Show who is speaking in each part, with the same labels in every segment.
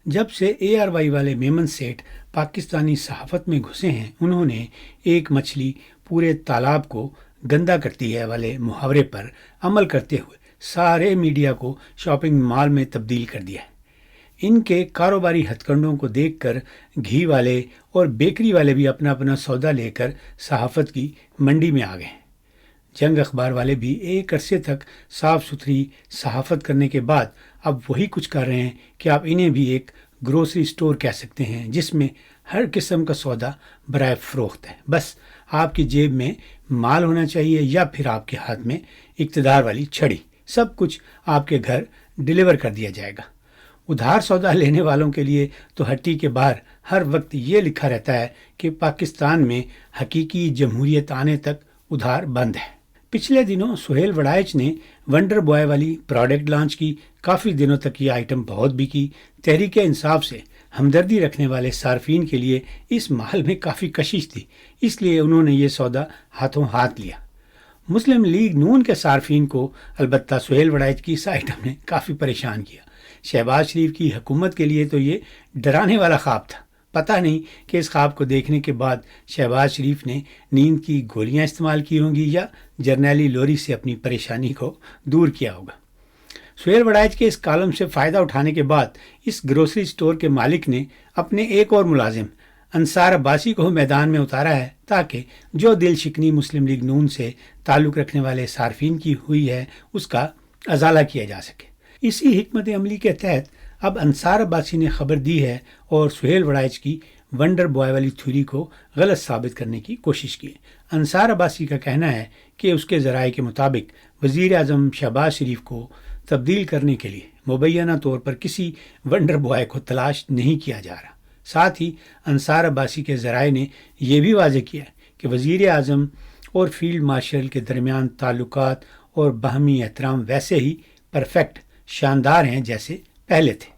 Speaker 1: جب سے اے are Y والے میمن سیٹھ پاکستانی صحافت میں گھسے ہیں، انہوں نے ایک مچھلی پورے تالاب کو گندا کرتی ہے والے محاورے پر عمل کرتے ہوئے سارے میڈیا کو شاپنگ مال میں تبدیل کر دیا ہے۔ ان کے کاروباری ہتھ کنڈوں کو دیکھ کر گھی والے اور بیکری والے بھی اپنا اپنا سودا لے کر صحافت کی منڈی میں آ گئے ہیں۔ جنگ اخبار والے بھی ایک عرصے تک صاف ستھری صحافت کرنے کے بعد اب وہی کچھ کر رہے ہیں کہ آپ انہیں بھی ایک گروسری سٹور کہہ سکتے ہیں، جس میں ہر قسم کا سودا برائے فروخت ہے۔ بس آپ کی جیب میں مال ہونا چاہیے یا پھر آپ کے ہاتھ میں اقتدار والی چھڑی، سب کچھ آپ کے گھر ڈیلیور کر دیا جائے گا۔ ادھار سودا لینے والوں کے لیے تو ہٹی کے باہر ہر وقت یہ لکھا رہتا ہے کہ پاکستان میں حقیقی جمہوریت آنے تک ادھار بند ہے۔ پچھلے دنوں سہیل وڑائچ نے ونڈر بوائے والی پروڈکٹ لانچ کی۔ کافی دنوں تک یہ آئٹم بہت بکی۔ تحریک انصاف سے ہمدردی رکھنے والے صارفین کے لیے اس محل میں کافی کشش تھی، اس لیے انہوں نے یہ سودا ہاتھوں ہاتھ لیا۔ مسلم لیگ نون کے صارفین کو البتہ سہیل وڑائچ کی اس آئٹم نے کافی پریشان کیا۔ شہباز شریف کی حکومت کے لیے تو یہ ڈرانے والا خواب تھا۔ پتہ نہیں کہ اس خواب کو دیکھنے کے بعد شہباز شریف نے نیند کی گولیاں استعمال کی ہوں گی یا جرنیلی لوری سے اپنی پریشانی کو دور کیا ہوگا۔ سہیل وڑائچ کے اس کالم سے فائدہ اٹھانے کے بعد اس گروسری سٹور کے مالک نے اپنے ایک اور ملازم انصار عباسی کو میدان میں اتارا ہے تاکہ جو دل شکنی مسلم لیگ نون سے تعلق رکھنے والے صارفین کی ہوئی ہے اس کا ازالہ کیا جا سکے۔ اسی حکمت عملی کے تحت اب انصار عباسی نے خبر دی ہے اور سہیل وڑائچ کی ونڈر بوائے والی تھیوری کو غلط ثابت کرنے کی کوشش کی۔ انصار عباسی کا کہنا ہے کہ اس کے ذرائع کے مطابق وزیر اعظم شہباز شریف کو تبدیل کرنے کے لیے مبینہ طور پر کسی ونڈر بوائے کو تلاش نہیں کیا جا رہا۔ ساتھ ہی انصار عباسی کے ذرائع نے یہ بھی واضح کیا کہ وزیر اعظم اور فیلڈ مارشل کے درمیان تعلقات اور باہمی احترام ویسے ہی پرفیکٹ شاندار ہیں جیسے پہلے تھے۔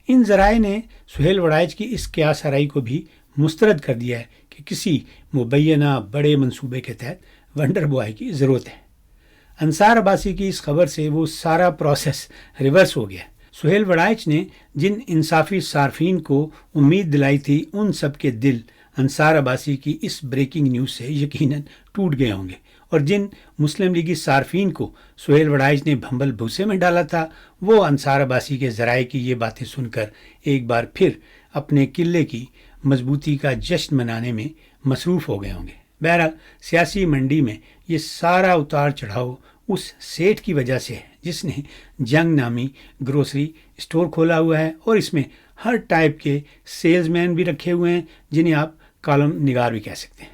Speaker 1: ان ذرائع نے سہیل وڑائچ کی اس قیاس آرائی کو بھی مسترد کر دیا ہے کہ کسی مبینہ بڑے منصوبے کے تحت ونڈر بوائے کی ضرورت ہے۔ انصار عباسی کی اس خبر سے وہ سارا پروسیس ریورس ہو گیا۔ سہیل وڑائچ نے جن انصافی صارفین کو امید دلائی تھی ان سب کے دل انصار عباسی کی اس بریکنگ نیوز سے یقیناً ٹوٹ گئے ہوں گے، اور جن مسلم لیگی صارفین کو سہیل وڑائچ نے بھنبل بھوسے میں ڈالا تھا وہ انصار عباسی کے ذرائع کی یہ باتیں سن کر ایک بار پھر اپنے قلعے کی مضبوطی کا جشن منانے میں مصروف ہو گئے ہوں گے۔ بہرحال سیاسی منڈی میں یہ سارا اتار چڑھاؤ اس سیٹھ کی وجہ سے ہے جس نے جنگ نامی گروسری سٹور کھولا ہوا ہے اور اس میں ہر ٹائپ کے سیلز مین بھی رکھے ہوئے ہیں جنہیں آپ کالم نگار بھی کہہ سکتے ہیں۔